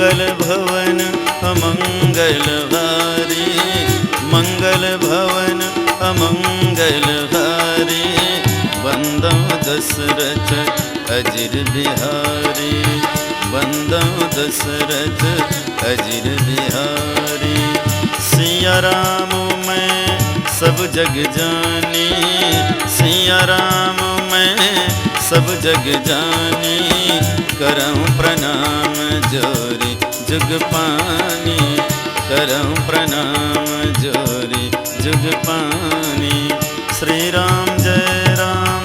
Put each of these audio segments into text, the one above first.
मंगल भवन अमंगल हारी, मंगल भवन अमंगल हारी, वंदो दशरथ अजिर बिहारी, वंदो दशरथ अजिर बिहारी। सिया राम मैं सब जग जानी, सिया राम मैं सब जग जानी, करऊं प्रणाम जोरी जुग पानी, करऊं प्रणाम जोरी जुग पानी। श्री राम जय राम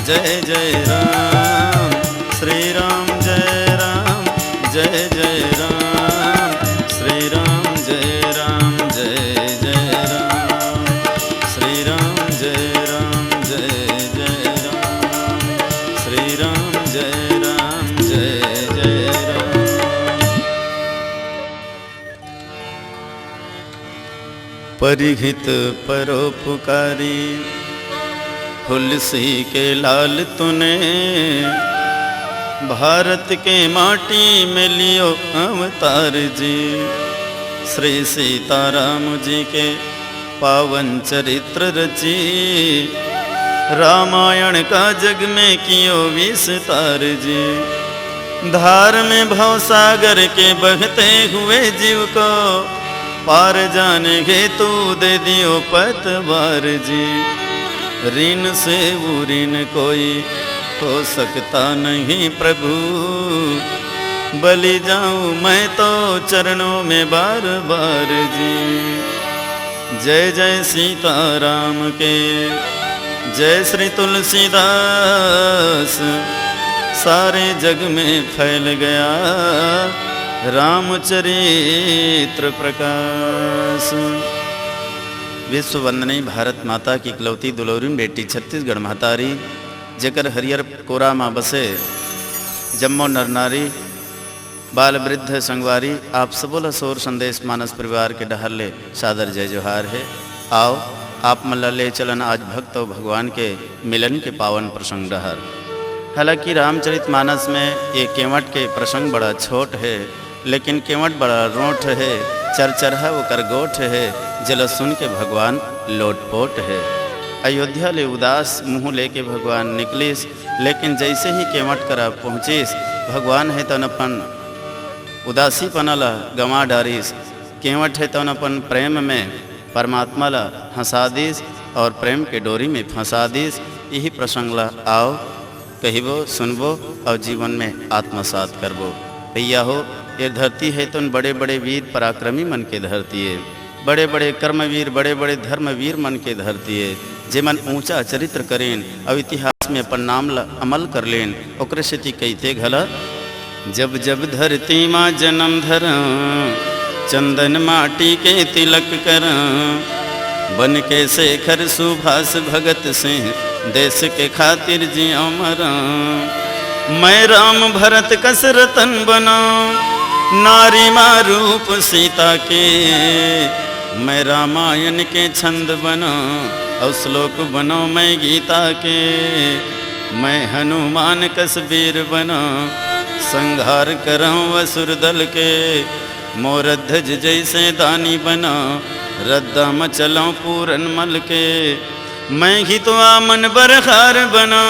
जय जय राम, श्री राम जय राम जय जय राम, श्री राम जय राम जय जय राम, श्री राम जय राम जय जय राम, श्री राम जय राम जय जय राम। परिहित परोपकारी तुलसी के लाल तूने, भारत के माटी में लियो अवतार जी। श्री सीताराम जी के पावन चरित्र रची, रामायण का जग में कियो विस्तार जी। धार में भव सागर के बहते हुए जीव को, पार जाने हेतु दे दियो पतवार जी। ऋण से वो ऋण कोई हो सकता नहीं प्रभु, बलि जाऊं मैं तो चरणों में बार बार जी। जय जय सीताराम के जय श्री तुलसीदास, सारे जग में फैल गया रामचरित्र प्रकाश। विश्व वंदनी भारत माता की इकलौती दुलौरीन बेटी छत्तीसगढ़ महतारी, जेकर हरियर कोरा माँ बसे जम्मो नर नारी, बाल वृद्ध संगवारी, आप सबोला सोर संदेश मानस परिवार के डहर ले सादर जय जोहार है। आओ आप मल्ला ले चलन आज भक्त और भगवान के मिलन के पावन प्रसंग डहर। हालांकि रामचरित मानस में ये केवट के प्रसंग बड़ा छोट है, लेकिन केवट बड़ा रोंठ है, चरचरहा वो करगोठ है, जल सुन के भगवान लोटपोट है। अयोध्या ले उदास मुँह लेके भगवान निकलिस, लेकिन जैसे ही केवट करा पहुँचिस, भगवान है तन अपन उदासी पनला गंवा डारिस। केवट है तन अपन प्रेम में परमात्मा ला हंसा दिस और प्रेम के डोरी में फंसा दिस। यही प्रसंग ला आओ कहिबो सुनबो और जीवन में आत्मसात करबो। भैया हो ये धरती है तो बड़े बड़े वीर पराक्रमी मन के धरती है, बड़े बड़े कर्मवीर बड़े बड़े धर्मवीर मन के धरती है, जे मन ऊंचा चरित्र करें और इतिहास में अपन नाम ला अमल कर लें। ओकरे सेती कहते घला, जब जब धरती माँ जन्म धर, चंदन माटी के तिलक कर, बन के शेखर सुभाष भगत सिंह, देश के खातिर जियो मरा। मैं राम भरत कस रतन बना, नारी माँ रूप सीता के, मैं रामायण के छंद बना और श्लोक बनो मैं गीता के। मैं हनुमान कस वीर बना, संहार करऊँ असुर दल के, मोर ध्वज जैसे दानी बना, रद्दा मचलाऊँ पूरन मल के। मैं ही तो आमन बरखार बना,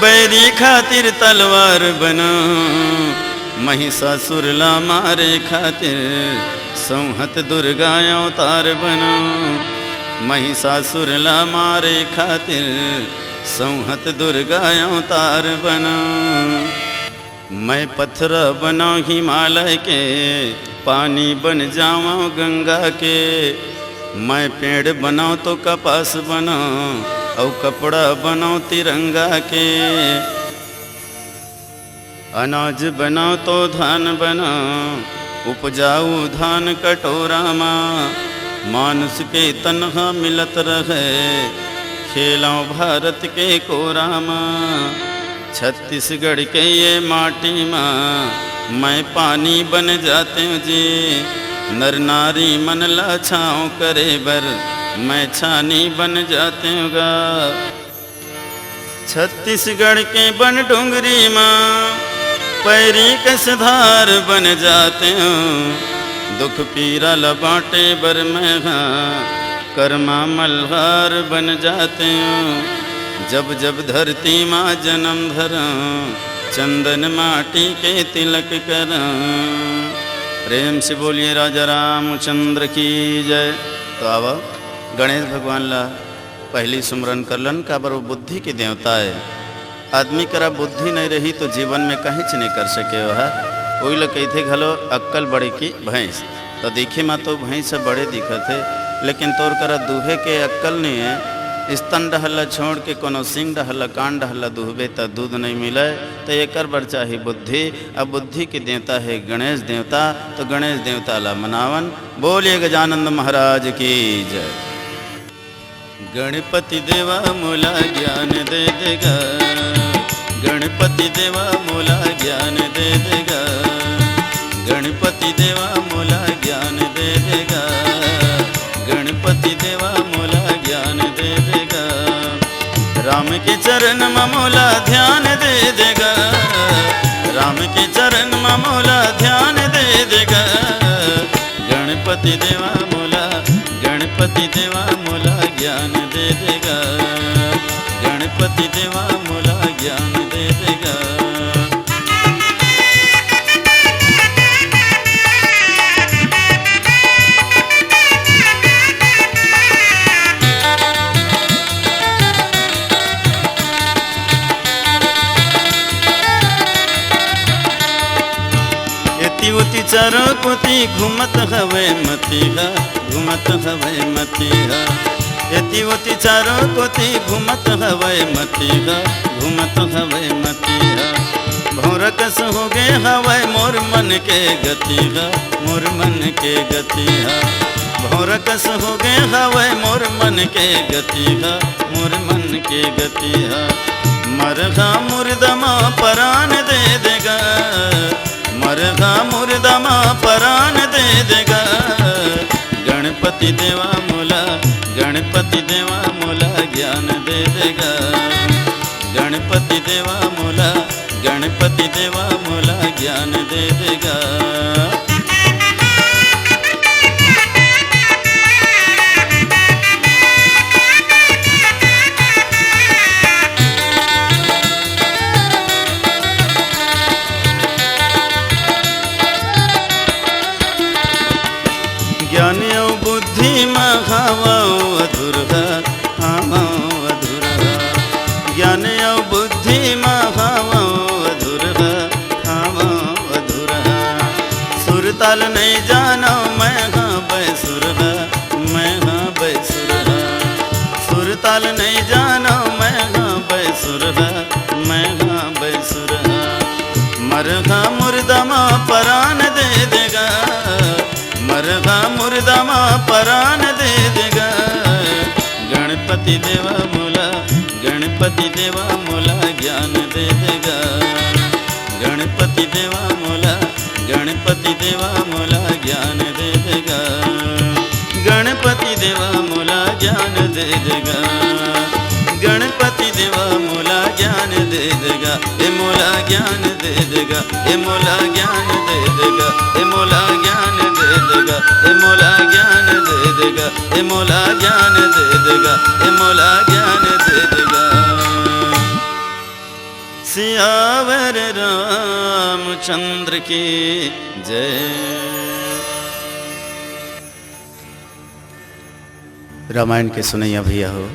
बैरी खातिर तलवार बना, महिषासुर ला मारे खातिर संहत दुर्गा अवतार बना, महिषासुर ला मारे खातिर संहत दुर्गा अवतार बना। मैं पत्थर बना हिमालय के, पानी बन जाऊँ गंगा के, मैं पेड़ बनाऊँ तो कपास बनाऊँ और कपड़ा बनाऊँ तिरंगा के, अनाज बनाऊँ तो धान बनाऊँ, उपजाऊ धान कटोरा माँ, मानुष के तनहा मिलत रहे, खेलाऊँ भारत के कोरा माँ। छत्तीसगढ़ के ये माटी माँ, मैं पानी बन जाते हूँ जी, नर नारी मन ला छाँव करे बर, मैं छानी बन जाते हूँ गा। छत्तीसगढ़ के बन डोंगरी माँ, पैरी कैसे धार बन जाते हैं, दुख पीरा लबाटे बर में कर्मा मल्हार बन जाते हैं। जब जब धरती माँ जन्म धरा, चंदन माटी के तिलक करा। प्रेम से बोलिए राजा रामचंद्र की जय। तो आवा गणेश भगवान ला पहली सुमरन करलन का बर वो बुद्धि के देवता है। आदमी करा बुद्धि नहीं रही तो जीवन में कहीं नहीं कर सके वह। वही लोग कहते घलो अक्कल बड़े की भैंस, तो देखे माँ तो भैंस से बड़े दिखत है, लेकिन तोर करा दूहे के अक्कल नहीं है। स्तन डहला छोड़ के कोनो सिंह डहला कान डहला दुहबे तो दूध नहीं मिले, तो एक बर चाहे बुद्धि। अब बुद्धि के देवता है गणेश देवता, तो गणेश देवता ला मनावन। बोलिए गजानंद महाराज की जय। गणपति देवा मोला ज्ञान दे देगा, गणपति देवा मोला ज्ञान दे देगा, गणपति देवा मोला ज्ञान दे देगा, गणपति देवा मोला ज्ञान दे देगा। राम के चरण में मोला ध्यान दे देगा, राम के चरण में मोला ध्यान दे देगा। गणपति देवा मोला, गणपति देवा मोला ज्ञान दे देगा, गणपति देवा मोला ज्ञान दे देगा। उती चारों कोती घूमत हवे मतीहा, घूमत हवे मतीहा। एती उती चारों कोती घूमत हवे मतीहा, घूमत हवे मतीहा। भौरकस हो गए हवे मोर मन के गतिहा, मोर मन के गतिहा। भौरकस हो गए हवे मोर मन के गतिहा, मोर मन के गतिहा। मरघा मुर्दमा परान दे देगा, मरघा मुर्दमा परान दे देगा। गणपति देवा मोला, गणपति देवा मोला ज्ञान दे देगा, गणपति देवा मोला, गणपति देवा मोला ज्ञान दे देगा। ज्ञान और बुद्धि महावा अधुरहा, हाँ अधुरहा। ज्ञान और बुद्धि महावा अधुरहा, हाँ अधुरहा। सुरताल नहीं जाना मैं हाँ बैसुरहा, मैं हाँ बैसुरहा। सुरताल नहीं जाना मैं हाँ बैसुरहा, मैं हाँ बैसुरहा। मरघा मुर्दमा परान दे देगा, मरघा मुर्दमा परान दे देगा। गणपति देवा मोला, गणपति देवा मोला ज्ञान दे देगा, गणपति देवा मोला, गणपति देवा मोला ज्ञान दे देगा। गणपति देवा मोला ज्ञान दे देगा, गणपति देवा मोला ज्ञान दे देगा। ए मोला ज्ञान दे देगा, ए मोला ज्ञान दे देगा, ए मोला ज्ञान दे देगा, ए मोला ज्ञान दे देगा, ए मोला ज्ञान दे देगा, ए मोला ज्ञान दे देगा। सियावर रामचंद्र की जय। रामायण के सुनैया भैया हो,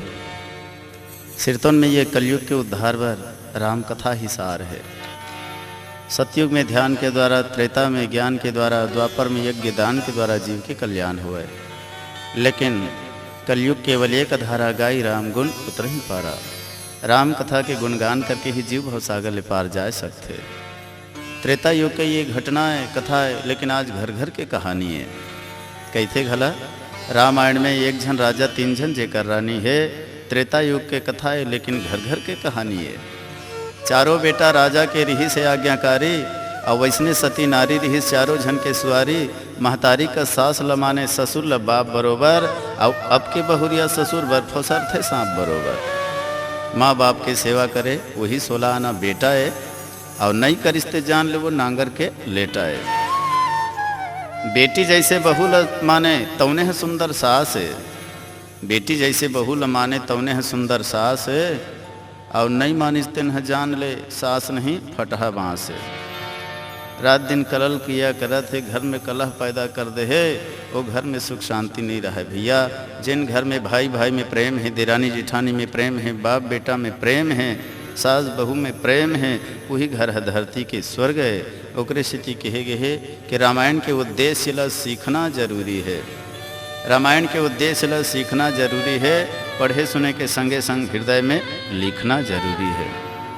सिरतोन में ये कलयुग के उद्धार पर राम कथा ही सार है। सतयुग में ध्यान के द्वारा, त्रेता में ज्ञान के द्वारा, द्वापर में यज्ञ दान के द्वारा जीव के कल्याण हुए। लेकिन कलयुग केवल एक धारा गाई राम गुण उतर ही पारा। राम कथा के गुणगान करके ही जीव भवसागर ले पार जा सकते। त्रेता युग की ये घटना है, कथा है, लेकिन आज घर घर के कहानी है। कैथे घला रामायण में एक झन राजा तीन झन जेकर रानी है। त्रेता युग के कथा है, लेकिन घर घर के कहानी है। चारों बेटा राजा के रिही से आज्ञाकारी, और वैसने सती नारी रही चारों झन के सुआरी। महतारी का सास लमाने ससुर ल बाप बरोबर, और अब के बहुरिया ससुर बरफोसर थे सांप बरोबर। माँ बाप की सेवा करे वही 16 आना बेटा है, और नहीं करिस्ते जान ले वो नांगर के लेटाए। बेटी जैसे बहू ल माने तौने है सुंदर सास है, बेटी जैसे बहू ल माने तौने है सुंदर सास है, और नहीं मानिस तेन है जान ले सास नहीं फटहा बाँस है। रात दिन कलल किया करत है, घर में कलह पैदा कर दे है, वो घर में सुख शांति नहीं रहा भैया। जिन घर में भाई भाई में प्रेम है, देरानी जिठानी में प्रेम है, बाप बेटा में प्रेम है, सास बहू में प्रेम है, वही घर है धरती के स्वर्ग है। ओकरे सिटी कहे गए है कि रामायण के उद्देश्य ला सीखना जरूरी है, रामायण के उद्देश्य ला सीखना जरूरी है, पढ़े सुने के संगे संग हृदय में लिखना जरूरी है।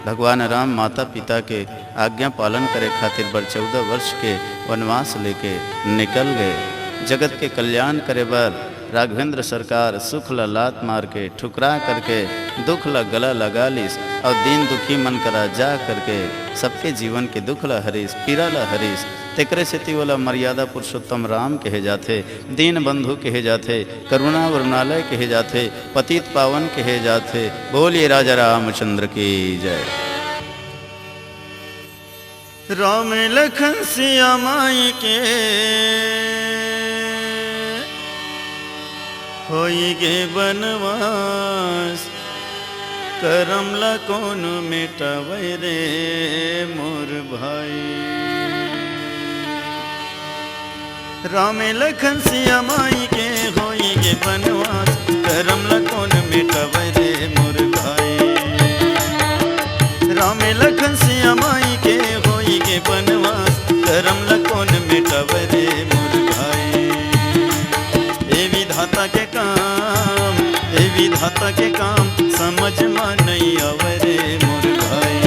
भगवान राम माता पिता के आज्ञा पालन करे खातिर 14 वर्ष के वनवास लेके निकल गए। जगत के कल्याण करे बर राघवेंद्र सरकार सुख ला लात मार के ठुकरा करके दुख ला गला लगा लिस, और दीन दुखी मन करा जा करके सबके जीवन के दुख ला हरीस, पीरा ला हरीस। तेकरे सेती वाला मर्यादा पुरुषोत्तम राम कहे जाते, दीन बंधु कहे जाते, करुणा वरुणालय कहे जाते, पतित पावन कहे जाते। बोलिए राजा रामचंद्र की जय। राम लखन सिया माई के होई गे बनवास, करम ला कौन मिटावै रे मोर भाई। राम लखन सिया माई के होई गे बनवास, करम ला कौन मिटावै रे मोर भाई। राम लखन सिया माई के होई गे बनवास, करम ला कौन मिटावै रे मोर भाई। ए विधाता के काम, ए विधाता के काम समझ में नहीं आवे रे मोर भाई।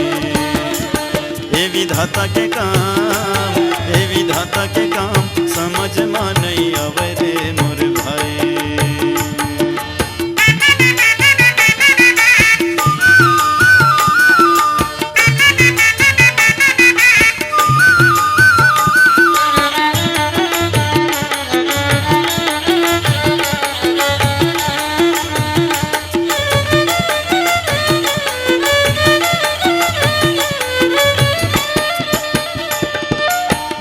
ए विधाता के काम, ए विधाता के काम समझ में नहीं आवे रे मोर भाई।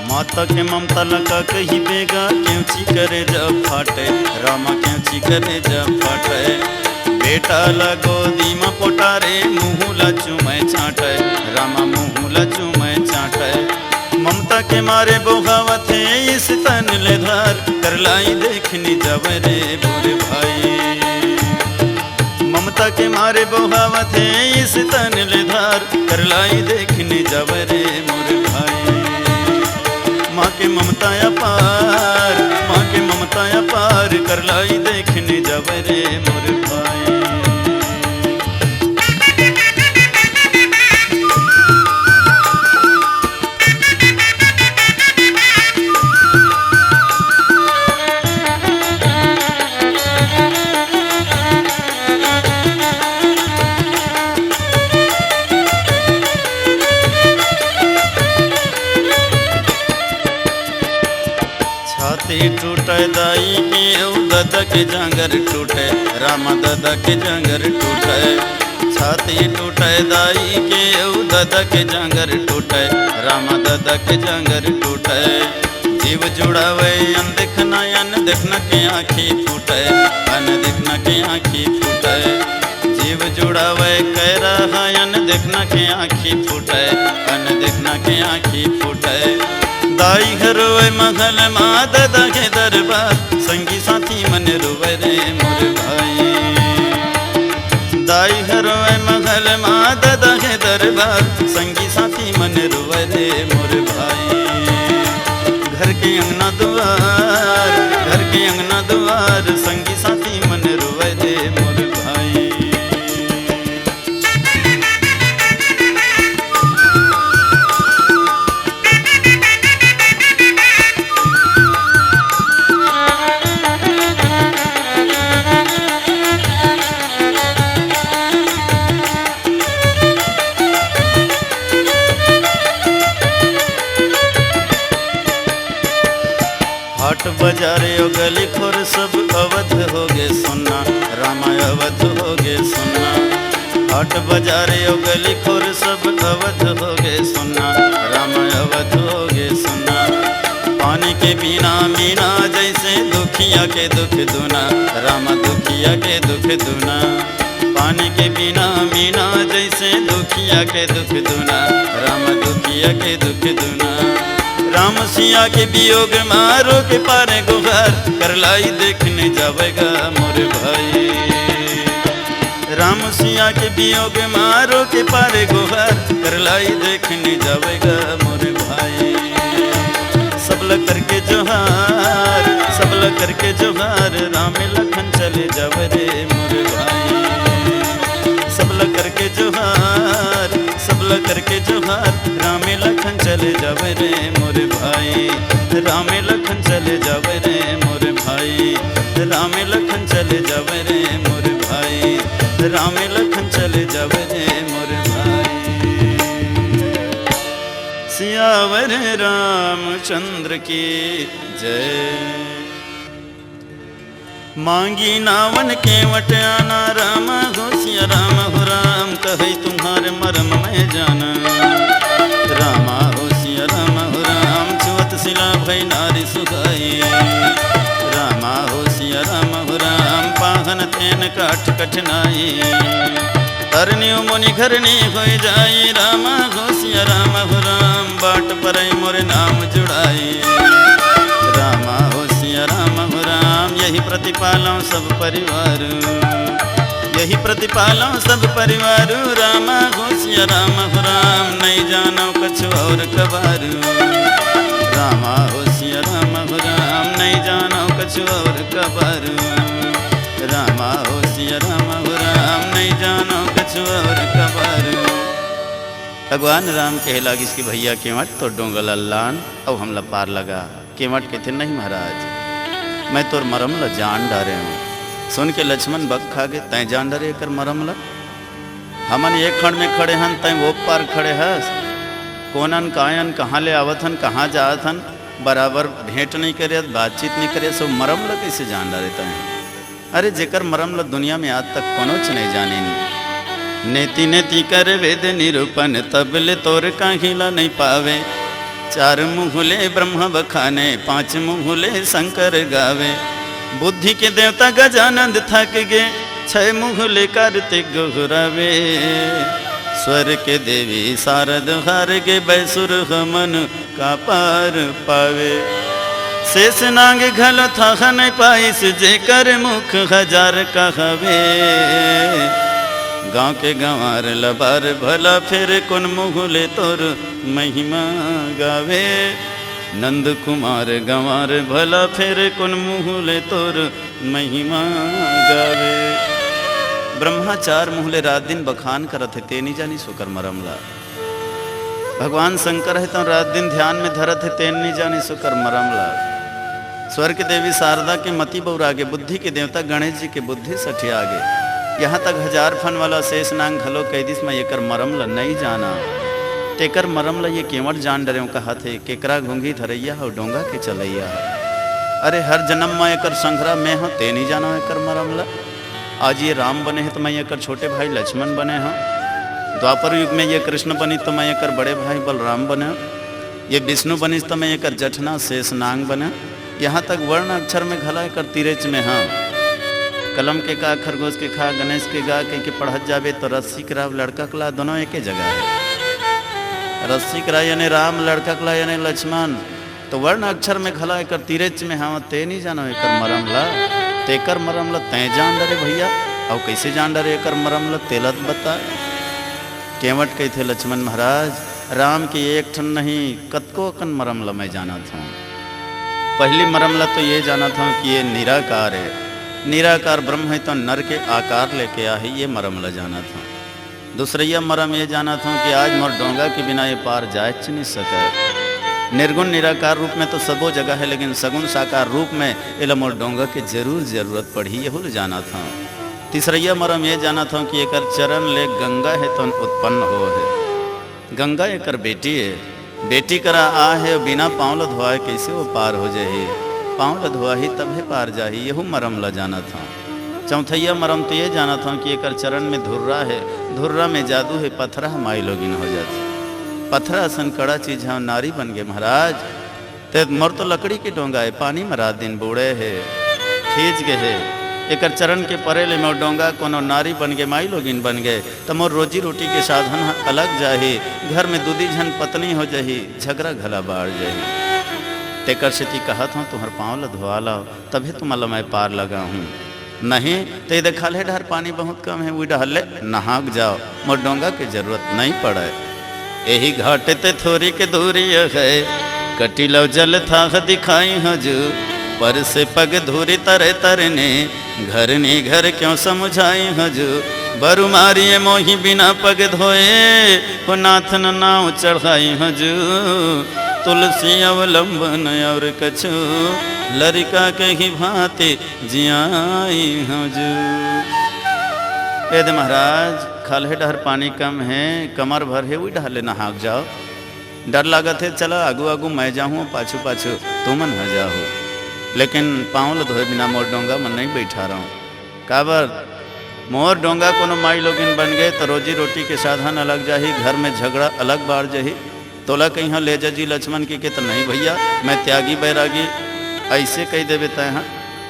माता के ममता लगा कही बेगा, क्यों ची करे जब फाटे, रामा क्यों ची करे जब फाटे। बेटा लगो दीमा पोटारे, मुँह ला चूमे छाटे, रामा मुँह ला चूमे छाटे। ममता के मारे बोहावत है इस तन ले धार, कर लाई देखनी जब रे बोरे भाई। ममता के मारे बोहावत है इस तन ले धार, कर लाई देखनी जब रे मोरे भाई। माँ के ममता अपार, माँ के ममता अपार, कर लाई देखने जब रे मोर भाई। छाती टूटे दाई के दादा के जांगर टूटे, रामा दादा के जांगर टूटे। छाती टूटे दाई के दादा के जांगर टूटे, रामा दादा के जांगर टूटे। जीव जुड़ावे अन देखना, अन देखना के आँखी फूटे, अन देखना के आँखी फूटे। जीव जुड़ावे कह रहा अन देखना के आँखी फूटे, अन देखना के आँखी फूटे। दाई रोए महल माँ दादा के दरबार, संगी साथी मन रोवे रे मोर भाई। दाई रोए महल माँ दादा के दरबार, संगी साथी मन रोवे रे मोर भाई। घर के अंगना द्वार, घर के अंगना द्वार, संगी साथी मन रोवे रे मोर भाई। हाट बाजारे ओ गली खोर सब अवध हो गे सुनना, रामा अवध हो गे सुनना। हाट बाजारे और गली खोर सब अवध हो गए सुना, राम अवध हो गए सुना। पानी के बिना मीना जैसे दुखिया के दुख दुना, राम दुखिया के दुख दुना। पानी के बिना मीना जैसे दुखिया के दुख दुना, राम दुखिया के दुख दुना। राम सिया के वियोग मारो के पारे गुहार, करलाई देखने जावेगा मोरे भाई। राम सिया के वियोग मारो के पारे गुहार, करलाई देखने जावेगा मोरे भाई। सबला करके जोहार, सबला करके जोहार, राम लखन चले जावे रे मोरे भाई। सबला करके जोहार, सबला करके जोहार, राम लखन चले जावे रे मोरे भाई। राम लखन चले जावे रे मोरे भाई, राम लखन चले जावे रे मोरे भाई, राम लखन चले जावे रे मोरे भाई। सियावर रामचंद्र की जय। मांगी नावन के वटयाना, राम हो सिया राम हो राम, कहे तुम्हारे मरम में जाना। रामा हो सिया राम हो राम, छुअत सिला भई नारी सुहाई। रामा हो सिया राम हो राम, पाहन तेन काठ कठिनाई। तरनियो मुनि घरनी हो जाई, रामा हो सिया राम हो राम, बाट पर मोरे नाम जुड़ाई। रामा हो सिया राम हो राम, यही प्रतिपालों सब परिवार, यही प्रतिपालों सब परिवार। रामा हो सिया राम हो राम, नहीं जानो कछु और कबार। रामा हो सिया राम हो राम, नहीं जानो कछु और कबार। रामा हो सिया राम हो राम, नहीं जानो कछु और कबार। भगवान राम कहे लाग इसकी भैया केवट तो डोंगल अल्लान, अब हमला पार लगा। केवट कहते नहीं महाराज, मैं तोर मरम ल जान डारे हूँ। सुन के लक्ष्मण बग खा गए, तय जान डरे कर मरम ल। हमन एक खंड में खड़े हन, तय वो पार खड़े हस। कोनन कायन कहाँ ले आवत हन, कहाँ जात हन, बराबर भेंट नहीं करे, बातचीत नहीं करे, सो मरम ल कैसे जान डारे तय। अरे जेकर मरम ल दुनिया में आज तक कोनोच नहीं जानी। नेति नेति कर वेद निरूपण, तबले तोर काहिला नहीं पावे। चार मुहले ब्रह्म बखाने, पांच मुहले शंकर गावे। बुद्धि के देवता गजानंद थक गे, छह मुहले कार्तिक गुहरावे। स्वर के देवी शारद हार गे, बैसुर हमन का पार पावे। शेष नाग घल था नहीं पाइस, जेकर मुख हजार कहवे। गाँव के गंवार लबार भला, फिर कुन मुहले तोर महिमा गावे। नंद कुमार गंवार भला, फिर कुन मुहले तोर महिमा गावे। ब्रह्मा चार मुहले रात दिन बखान करत है, ते नहीं जानी सुकर मरमला। भगवान शंकर है तो रात दिन ध्यान में धरत है, ते नहीं जानी सुकर मरमला। स्वर्ग देवी शारदा के मति बौरागे, बुद्धि के देवता गणेश जी के बुद्धि सठिया आगे। यहाँ तक हजार फन वाला शेष नांग घलो कैदिस में येकर मरम ल नहीं जाना। तेकर मरम ल ये केवट जान डरे कहा थे, केकरा घूंगी धरैया हो डोंगा के चलैया। अरे हर जन्म में येकर संघरा में हो, ते नहीं जाना येकर मरम ल। आज ये राम बने हैं तो मैं येकर छोटे भाई लक्ष्मण बने हैं। द्वापर युग में ये कृष्ण बनी तो मैं येकर बड़े भाई बलराम बने। ये विष्णु बनी तो मैं येकर जठना शेष नांग बने। यहाँ तक वर्ण अक्षर में घला कर तिरेच में हाँ। कलम के का, खरगोश के खा, गणेश के गा, के पढ़त जावे तो रस्सी करा लड़का कला, दोनों एक ही जगह है। रस्सी करा यानी राम, लड़का कला यानी लक्ष्मण। तो वर्ण अक्षर में घला कर तिरेच में हाँ, ते नहीं जानो एकर मरम ला। तेकर मरम ला तय जान डरे भैया, और कैसे जान डरे एकर मरम ला, तेलत बता। केवट कही थे लक्ष्मण महाराज, राम की एक ठन नहीं कतको कन मरम ला मैं जाना था। पहली मरम ला तो ये जाना था कि ये निराकार है। निराकार ब्रह्म है तो नर के आकार लेके आ है, ये मरम ल जाना था। दूसरिया मरम ये जाना था कि आज मोर डोंगा के बिना ये पार जायच नहीं सके। निर्गुण निराकार रूप में तो सबो जगह है, लेकिन सगुण साकार रूप में एला मोर डोंगा के जरूरत पड़ी, ये जाना था। तीसरिया मरम ये जाना था कि एकर चरण ले गंगा है तो उत्पन्न हो है। गंगा एकर बेटी है, बेटी करा आ है, बिना पाँव ल धोआए कैसे वो पार हो जाए। पाँव ल धोआ ही तब है पार जाही, यहू मरम ल जाना था। चौथैया मरम तो ये जाना था कि एक चरण में धुर्रा है, धुर्रा में जादू है, पथरा माई लोगिन हो जाती। पथरा असन कड़ा चीज है, नारी बन गए महाराज। ते मोर तो लकड़ी के डोंगा है, पानी में रात दिन बूढ़े है, खींच गए है। एक चरण के परे ले मोर डोंगा कोनो नारी बन गए, माई लोगिन बन गए, तो मोर रोजी रोटी के साधन अलग जाही, घर में दूधी झन पत्नी हो जाही, झगड़ा घला बाढ़ जाही। तेकर से कहत हूँ तुम्हार पाँव ल धोआ लाओ, तभी तुम्हारा मैं पार लगा हूँ। नहीं तो देखा ले डर पानी बहुत कम है, वो डहले नहाक जाओ, मोर डोंगा की जरूरत नहीं पड़े। यही घाटे ते थोड़ी के दूरी है, कटी लो जल था दिखाई हजू, पर से पग धूरी तरे तरने, घर ने घर क्यों समझाई हजू। बरु मारिए मोही बिना पग धोए, हो नाथन नाव चढ़ाई हजू। तुलसी अवलंबन और कछु, लरिका के ही भांति जियाई हजू। यदि महाराज खाले डहर पानी कम है, कमर भर है, वही डहले नहाक जाओ। डर लागत है, चलो आगू आगू मैं जाऊँ, पाछू पाछू तुमन न जाओ। लेकिन पाँव धोए बिना मोर डोंगा मन नहीं बैठा रहा हूँ। काबर मोर डोंगा कोनो माई लोगिन बन गए तो रोजी रोटी के साधन अलग जाही, घर में झगड़ा अलग बाढ़ जाही। तोला कहीं ले जा जी लक्ष्मण की के तो नहीं भैया, मैं त्यागी बैरागी ऐसे कही देवे तय। हाँ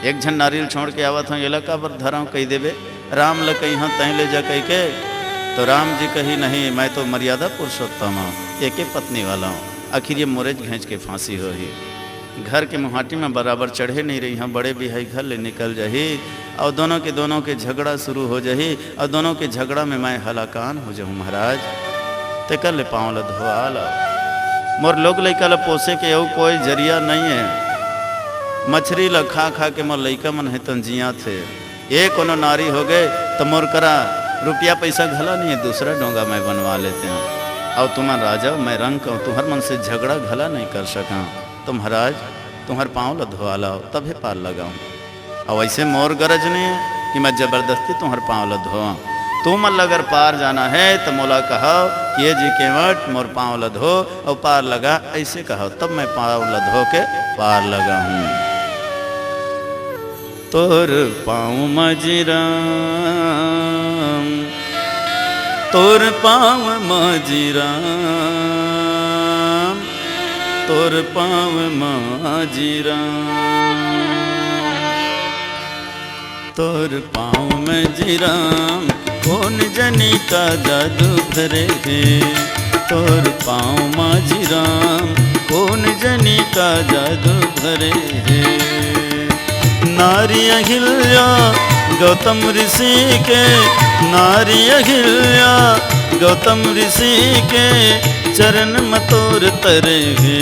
एक झन नारियल छोड़ के आवत हूँ, एला काबर धराऊँ कही देवे। राम ल कहीं हाँ तय ले जा कही के, तो राम जी कही नहीं, मैं तो मर्यादा पुरुषोत्तम हूँ, एक पत्नी वाला हूँ। आखिर ये मोरेज घेंच के फांसी हो ही, घर के मुहाटी में बराबर चढ़े नहीं रही। हाँ बड़े बिहाई घर ले निकल जाही, और दोनों के झगड़ा शुरू हो जाही, और दोनों के झगड़ा में मैं हलाकान हो जाऊँ महाराज। ते कर ले पाँव ल धोआ ला। मोर लोग लइका ल पोसे के यू कोई जरिया नहीं है। मछली ल खा खा के मोर लइका मन है तन जिया थे। ये कोनो नारी हो गए तो मोर करा रुपया पैसा घला नहीं है, दूसरा डोंगा मैं बनवा लेते हूँ। और तुम्हारा राजा मैं रंग कहूँ, तुम्हार मन से झगड़ा घला नहीं कर सका। तो महाराज तुम्हार पाँव ल धोआ लाओ, तभी पार लगाऊँ। और वैसे मोर गरज नहीं है कि मैं जबरदस्ती तुम्हार पाँव ल धोआ। तुम अगर पार जाना है तो मोला कहो ये जी के मठ मोर पाँव ल धो और पार लगा, ऐसे कहो तब मैं पाँव ल धो के पार लगा हूँ। तोर पाँव मजिराम, तोर पाँव मजिराम, तोर पाँव मजिराम, तोर पाँव मजिराम, कौन जनी का जादू भरे है। तोर पाँव मजिराम, कौन जनी का जादू भरे है। नारी अहिल्या गौतम ऋषि के, नारी अहिल्या गौतम ऋषि के चरण मतोर तरे है।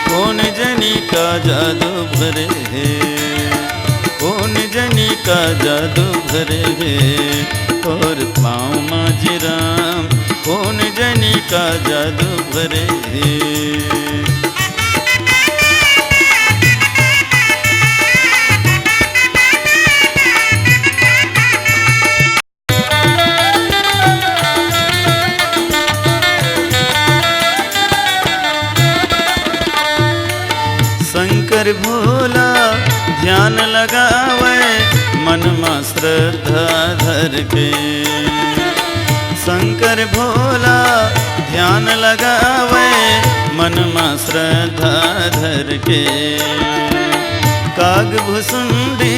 कौन जनी का जादू भरे है, कौन जनी का जादू भरे है। तोर पाँव मजिराम, कौन जनी का जादू भरे है। शंकर भोला ध्यान लगावे, मन में श्रद्धा धर के। शंकर भोला ध्यान लगावे, मन में श्रद्धा धर के। काग भुसुंडी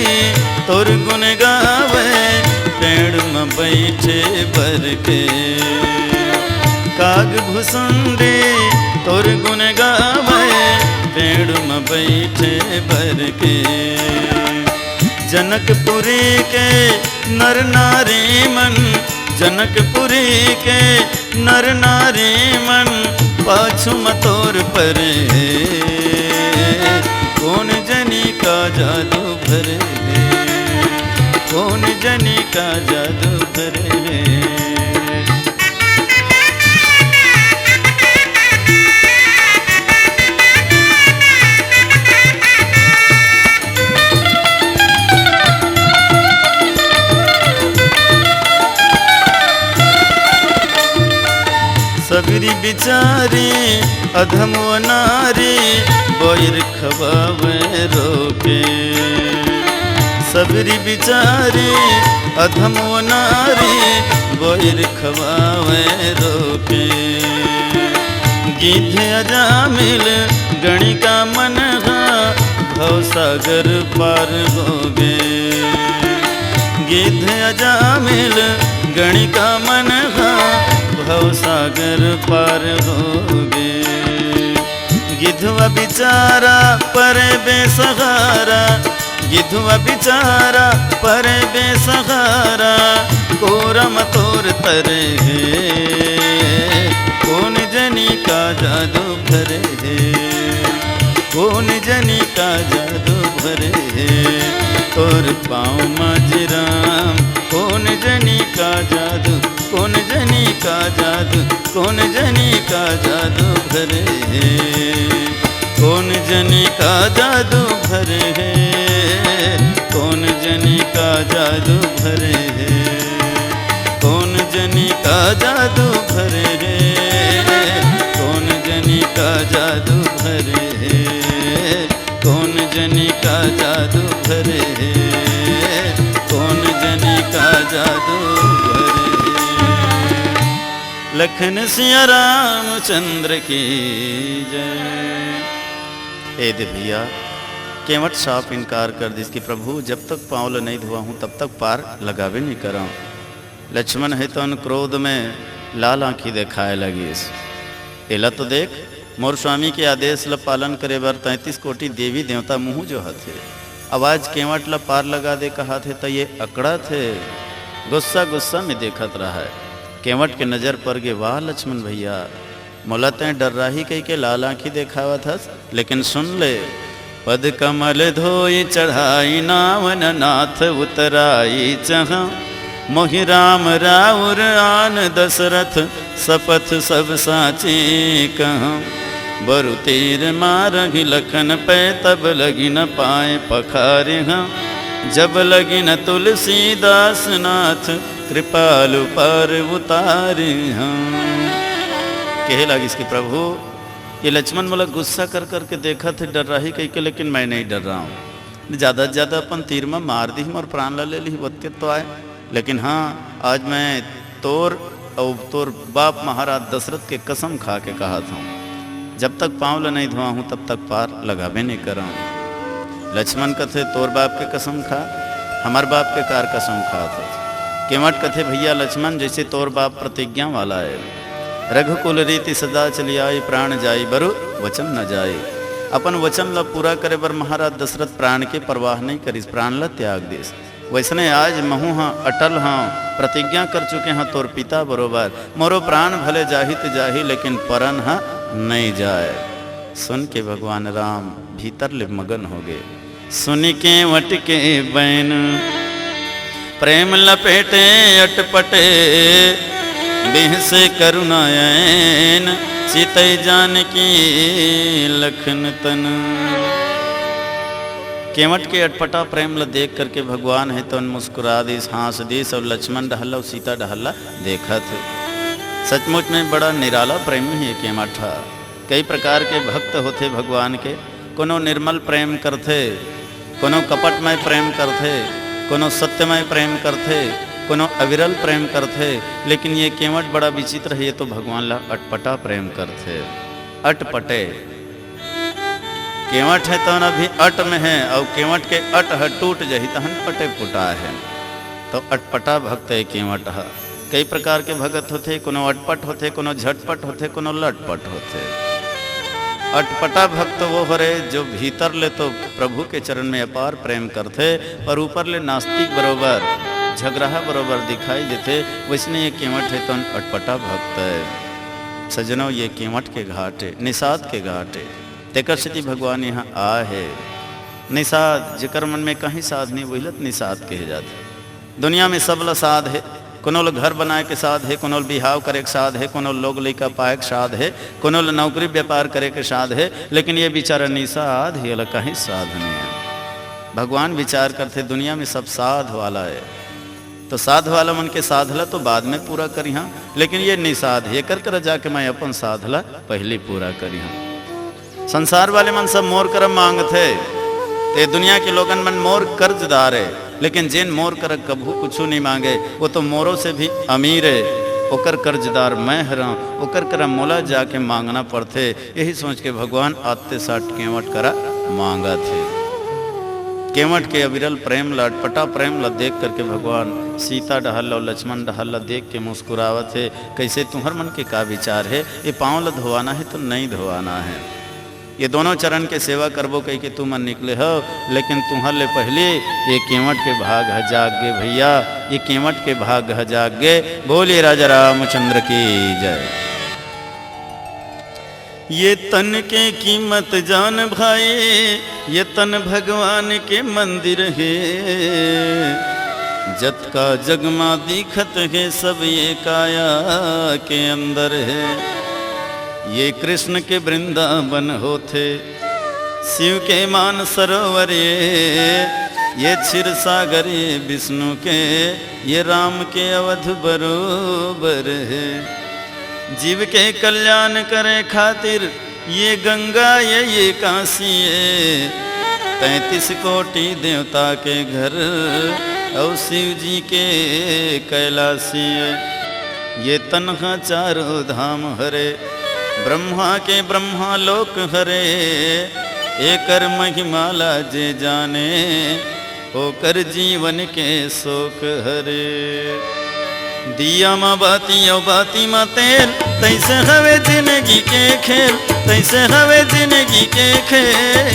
तोर गुण गावे, पेड़ में बैठे बर के। काग भुसुंडी तोर गुण गावे, पेड़ में बैठे बर के। जनकपुरी के नर नारी मन, जनकपुरी के नर नारी मन, पाछू मतोर परे। कौन जनी का जादू भरे है, कौन जनी का जादू भरे है। सबरी बिचारी अधम नारी, बोर खबावे रोके। सब अबरी बिचारी अधम वो नारी बोर खवावे रोके। गिद्ध अजामिल गणिका मन भव सागर पार होगे। गिद्ध अजामिल गणिका मन भव सागर पार होगे। गिद्धवा बिचारा परे बेसहारा, गिद्धवा बिचारा परे बेसहारा, कोरम तोर तरे है, कौन जनी का जादू भरे है, कौन जनी का जादू भरे है, तोर पाँव माजराम, कौन जनी का जादू, कौन जनी का जादू, कौन जनी का जादू भरे है, कौन जनी का जादू भरे है, कौन जनी का जादू भरे है, कौन जनी का जादू भरे है, कौन जनी का जादू भरे है, कौन जनी का जादू भरे है, कौन जनी का जादू भरे है। लखन सिया रामचंद्र की जय। ए दे भैया केवट साफ इनकार कर दी कि प्रभु जब तक पाँव नहीं धुआ हूँ तब तक पार लगावे नहीं करा। लक्ष्मण है तो क्रोध में लाल आँखी देखाए लगी। एला तो देख मोर स्वामी के आदेश ल पालन करे बर 33 कोटि देवी देवता मुँह जो हथे, आवाज केवट ल पार लगा दे कहा थे तो ये अकड़ा थे, गुस्सा गुस्सा में देखत रहा है। केवट के नज़र पर गे, वाह लक्ष्मण भैया मोला तय डर रही कही के लाल आँखी देखावा था, लेकिन सुन ले पद कमल धोई चढ़ाई नावन नाथ उतराई चहा, मोहि राम राउर आन दशरथ सपथ सब साची कहाँ, बरु तीर मारहि लखन पे तब लगी न पाए पखारे हाँ, जब लगी न तुलसीदास नाथ कृपालु पार उतारे हाँ। कहे लगी इसके प्रभु ये लक्ष्मण मोला गुस्सा कर करके देखा थे डर रही कही के, लेकिन मैं नहीं डर रहा हूँ। ज़्यादा से ज़्यादा अपन तीर में मार दी और प्राण ला ले ली वत्य तो आए, लेकिन हाँ आज मैं तोर बाप महाराज दशरथ के कसम खा के कहा था जब तक पाँव नहीं धुआ हूँ तब तक पार लगावे नहीं कर रहा हूँ। लक्ष्मण कथे तोर बाप के कसम खा, हमार बाप के कार कसम खा था। केवट कथे भैया लक्ष्मण जैसे तोर बाप प्रतिज्ञा वाला है, रघुकुल रीति सदा चली आई प्राण जाई बरु वचन न जाए। अपन वचन ला पूरा करे बर महाराज दशरथ प्राण के परवाह नहीं करिस, प्राण ला त्याग देस। वैसने आज महू हाँ अटल हाँ प्रतिज्ञा कर चुके हैं तोर पिता बरोबर, मोरो प्राण भले जाही तो जाही लेकिन परन हाँ नहीं जाए। सुन के भगवान राम भीतर ले मगन हो गए, सुन के वट के बैन प्रेम लपेटे अटपटे, बेह से करुणायन सीतई जानकी लखन तन। केवट के अटपटा प्रेम ल देख करके भगवान है तो मुस्कुरा दिस हाँस दिस, और लक्ष्मण डहला और सीता डहला देखत। सचमुच में बड़ा निराला प्रेम ही केवट है। कई प्रकार के भक्त होते भगवान के, कोनो निर्मल प्रेम करते, कोनो कपटमय प्रेम करते, कोनो सत्यमय प्रेम करते, कोनो अविरल प्रेम करते, लेकिन ये केवट बड़ा विचित्र है, ये तो भगवान ला अटपटा प्रेम करते। अटपटे केवट है तो अभी अट में है, और केवट के अट है टूट जही तहन पटे पुटा है, तो अटपटा भक्त है केवट है। कई प्रकार के भगत होते, कोनो अटपट होते, कोनो झटपट होते, कोनो लटपट होते। अटपटा भक्त वो हो रहे जो भीतर ले तो प्रभु के चरण में अपार प्रेम करते, पर ऊपर ले नास्तिक बरोबर झगड़ा बरोबर दिखाई देते। वैसने ये केवट है तो अटपटा भक्त है। सजनों ये केवट के घाट है, निषाद के घाट है। तेकर स्थिति भगवान यहाँ आ है। निषाद जेकर मन में कहीं साध नहीं वही लत निषाद कहे जाते। दुनिया में सब ला साध है, कोनो लोग घर बनाए के साध है, कोनो बिहाव करे के साध है, कोनो लोग लड़का पाए के साध है, कोनो नौकरी व्यापार करे के साध है, लेकिन ये बेचारा निषाद ही अलग कहीं साध नहीं है। भगवान विचार करते दुनिया में सब साध वाला है, तो साध वाला मन के साधला तो बाद में पूरा करी हाँ, लेकिन ये निषाद है कर जाके मैं अपन साधला पहले पूरा करी हाँ। संसार वाले मन सब मोर कर्म मांगते, ते दुनिया के लोगन मन मोर कर्जदार है, लेकिन जेन मोर कर कभू कुछ नहीं मांगे वो तो मोरों से भी अमीर है, ओकर कर्जदार मैं हरा, ओकर करा मोला जाके मांगना पड़ते। यही सोच के भगवान आते साठ केवट करा मांगा थे। केवट के अविरल प्रेम ला अटपटा प्रेम ला देख करके भगवान सीता डहल और लक्ष्मण डहल ला देख के मुस्कुरावत है। कैसे तुम्हार मन के का विचार है, ये पाँव ला धोवाना है तो नहीं धोवाना है, ये दोनों चरण के सेवा करबो कह के तू मन निकले हो, लेकिन तुम्हार ले पहले ये केवट के भाग ह जागे भैया, ये केवट के भाग ह जागे। बोलिए राजा रामचंद्र की जय। ये तन के कीमत जान भाई, ये तन भगवान के मंदिर है, जत का जगमा दिखत है सब ये काया के अंदर है। ये कृष्ण के वृंदावन होते, शिव के मान सरोवर ये क्षीर सागर ये विष्णु के, ये राम के अवध बरोबर है। जीव के कल्याण करे खातिर ये गंगा ये काशी है, 33 कोटि देवता के घर और शिव जी के कैलाशी है। ये तन्हा चारों धाम हरे, ब्रह्मा के ब्रह्मा लोक हरे, एकर महिमाला जे जाने, होकर जीवन के शोक हरे। दिया माँ बाती और बाती माँ तेल, तैसे हवे जिंदगी के खेल, तैसे हवे जिंदगी के खेल।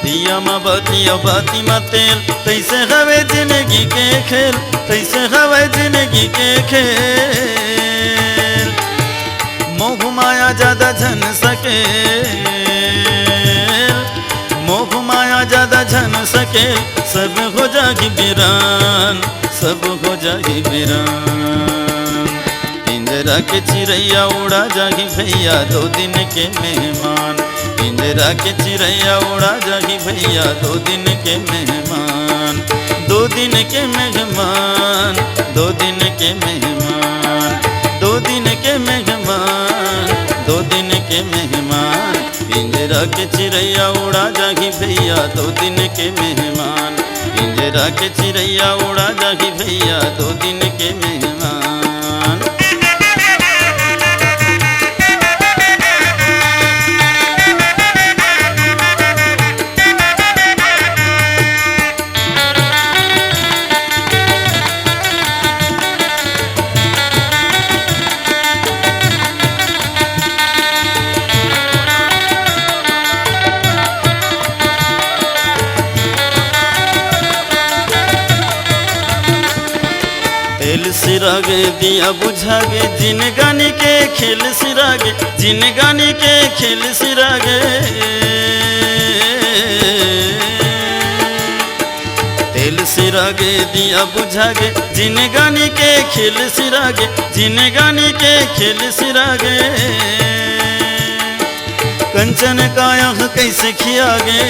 दिया माँ बाती और बाती माँ तेल, तैसे हवे जिंदगी के खेल, तैसे हवे जिंदगी के खेल। मोह माया ज्यादा झन सके, मोह माया ज्यादा झन सके, सब हो जागी वीरान, सब हो जागी वीरान। पिंजरा के चिड़ैया उड़ा जागी भैया, 2 दिन के मेहमान। पिंजरा के चिड़ैया उड़ा जागी भैया, 2 दिन के मेहमान। 2 दिन के मेहमान, 2 दिन के मेहमान, 2 दिन के मेहमान, 2 दिन के मेहमान। पिंजरा के चिड़ैया उड़ा जागी भैया, 2 दिन के मेहमान। पिंजरा के चिड़ैया उड़ा जागी भैया, 2 दिन के मेहमान। सिरागे दिया बुझागे, जिन गानी के खेल सिरागे, जिन गानी के खेल सिरागे। तेल सिरागे दिया बुझागे, जिन गानी के खेल सिरागे, जिन गानी के खेल सिरागे। कंचन काया कैसे खियागे,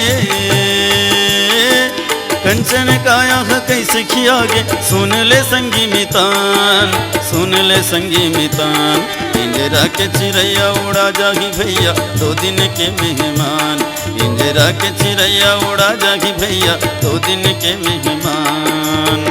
कंचन काया कैसे खियागे, सुन ले संगी मितान, सुन ले संगी मितान। पिंजरा के चिड़ैया उड़ा जागी भैया, 2 दिन के मेहमान। पिंजरा के चिड़ैया उड़ा जागी भैया, 2 दिन के मेहमान।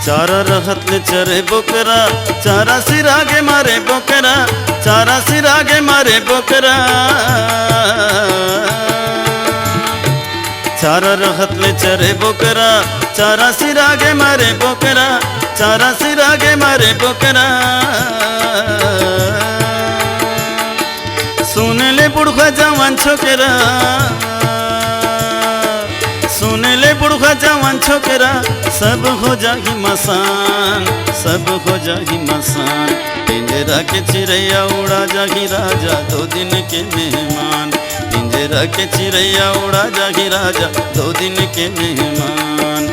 चारा रहत ले चरे बोकरा, चारा सिरागे मारे बोकरा, चारा सिरागे मारे बोकरा। चारा रहत ले चरे बोकरा, चारा सिरागे मारे बोकरा, चारा सिरागे मारे बोकरा। सुन ले बुढ़वा जवान छोकरा, सुन ले बुढ़वा जवान छोकरा, सब हो जागी मसान, सब हो जागी मसान। पिंजरा के चिड़ैया उड़ा जागी राजा, 2 दिन के मेहमान। पिंजरा के चिड़ैया उड़ा जागी राजा, 2 दिन के मेहमान।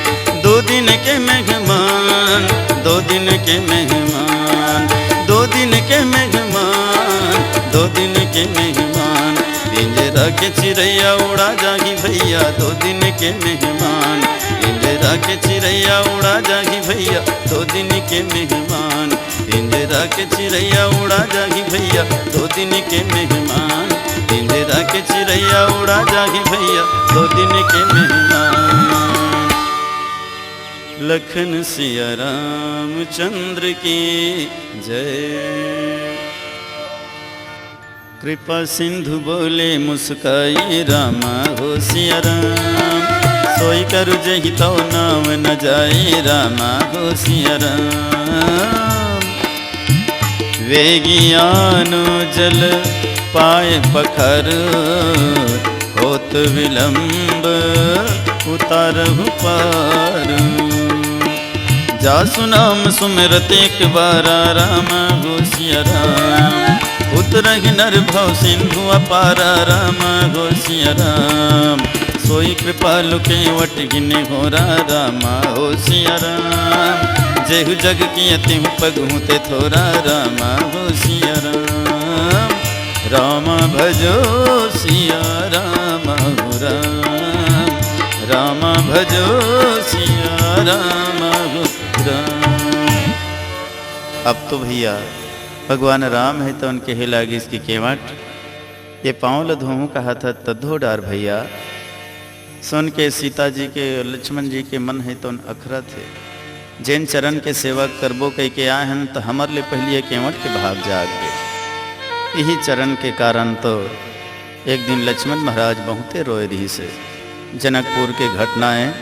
2 दो दिन के मेहमान, दो दिन के मेहमान, दो दिन के मेहमान, दो दिन के मेहमान, पिंजरा के चिड़ैया उड़ा जागी भैया, दो दिन के मेहमान, पिंजरा के चिड़ैया उड़ा जागी भैया, दो दिन के मेहमान, पिंजरा के चिड़ैया उड़ा जागी भैया, दो दिन के मेहमान, पिंजरा के चिड़ैया उड़ा जागी भैया, दो दिन के मेहमान। लखन सिया रामचंद्र की जय। कृपा सिंधु बोले मुस्काई रामा हो सिया राम, सोई करु जहि तो नाम न जाए रामा हो सिया राम। वेगियानो जल पाए पखर, होत विलंब उतारहु पार। जासु नाम सुमिरत एक बार राम हो सिया राम, उतरहि नर भव सिंधु अपार राम हो सिया राम। सोई कृपालु केवट गिने घोरा राम हो सिया राम, जेहु जग की तिहु पगहु ते थोरा राम हो सिया राम। राम भजो सिया राम हो राम, राम भजो सिया राम हो राम। अब तो भैया भगवान राम है तो उनके ही लागी इसकी केवट, ये पाँव लधोहूँ कहा था तद्धो डार भैया। सुन के सीता जी के लक्ष्मण जी के मन है तो उन अखरा थे, जैन चरण के सेवा करबो कह के आए हैं तो हमर ले पहले केवट के भाग जाग गए। यही चरण के कारण तो एक दिन लक्ष्मण महाराज बहुते रोए रही से। जनकपुर के घटनाएं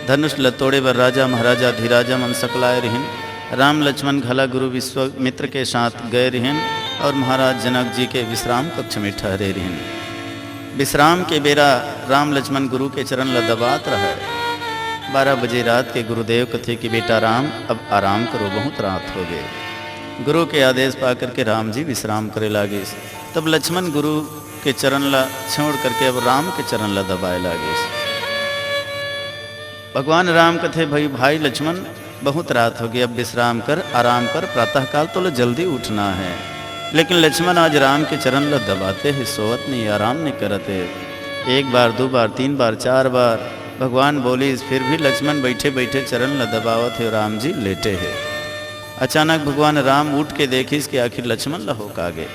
धनुष लतोड़े बर राजा महाराजा धीराजा मन सकलाए रहन। राम लक्ष्मण घला गुरु विश्वामित्र के साथ गए रहन और महाराज जनक जी के विश्राम कक्ष में ठहरे रहन। विश्राम के बेरा राम लक्ष्मण गुरु के चरण ल दबात रहे। 12 बजे रात के गुरुदेव कथे कि बेटा राम अब आराम करो, बहुत रात हो गए। गुरु के आदेश पाकर के राम जी विश्राम करे लागे। तब लक्ष्मण गुरु के चरण ला छोड़ करके अब राम के चरण ला दबाए लागे। भगवान राम कथे भाई लक्ष्मण बहुत रात हो गई, अब विश्राम कर, आराम कर, प्रातःकाल तो जल्दी उठना है। लेकिन लक्ष्मण आज राम के चरण ला दबाते हैं, सोवत नहीं, आराम नहीं करते। 1 बार 2 बार 3 बार 4 बार भगवान बोली, फिर भी लक्ष्मण बैठे बैठे चरण ला दबावत है, राम जी लेटे हैं। अचानक भगवान राम उठ के देखी कि आखिर लक्ष्मण ला हो का गए।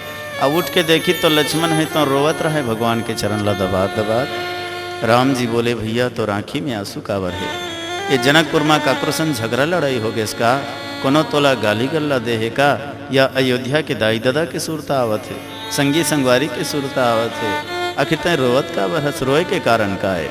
अब उठ के देखी तो लक्ष्मण है तो रोवत रहे भगवान के चरण ला दबात दबात। राम जी बोले भैया तो राखी में आंसू कावर है, ये जनकपुर में काकुरसन झगड़ा लड़ाई हो गए इसका, कोनो तोला गाली गल्ला दे है का, या अयोध्या के दाई दादा के सूरता आवत है, संगी संगवारी के सूरता आवत है, आखिर तय रोवत का बरस, रोए के कारण का है।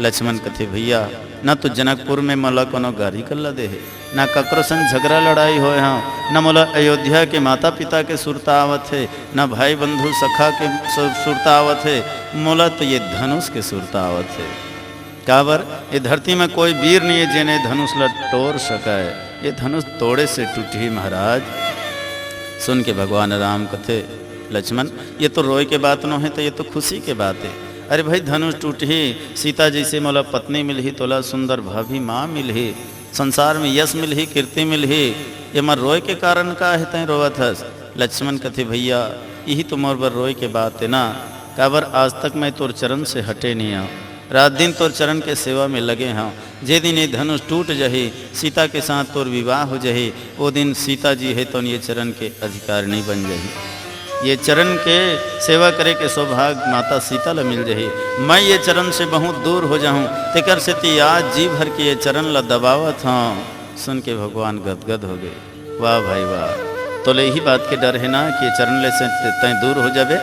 लक्ष्मण कथे भैया न तो जनकपुर में मोला कोनो गाली गल्ला दे है, न काकुरसन झगड़ा लड़ाई होए हाँ, न मोला अयोध्या के माता पिता के सूरता आवत है, न भाई बंधु सखा के सूरता आवत है, मोला तो ये धनुष के सूरता आवत है। काबर ये धरती में कोई वीर नहीं है जिन्हें धनुष ल तोड़ सका है, ये धनुष तोड़े से टूटी महाराज। सुन के भगवान राम कथे लक्ष्मण ये तो रोए के बात न है, तो ये तो खुशी के बात है। अरे भाई धनुष टूट ही, सीता जी से मोला पत्नी मिल ही, तोला सुंदर भाभी माँ मिल ही, संसार में यश मिल ही, कीर्ति मिल ही, ये मर रोए के कारण का है तय रोवत हस। लक्ष्मण कथे भैया यही तो मोर बर रोए के बात है ना, काबर आज तक मैं तोर चरण से हटे नहीं आऊँ, रात दिन तोर चरण के सेवा में लगे हाँ। जे दिन ये धनुष टूट जही, सीता के साथ तोर विवाह हो जही, वो दिन सीता जी है तो ये चरण के अधिकार नहीं बन जही, ये चरण के सेवा करे के सौभाग्य माता सीता ला मिल जही। मैं ये चरण से बहुत दूर हो जाऊँ, तेकर से ती आज जी भर के ये चरण ला दबावत हाँ। सुन के भगवान गदगद हो गए, वाह भाई वाह, तो यही बात के डर है ना कि ये चरण ले से तय दूर हो जाबे,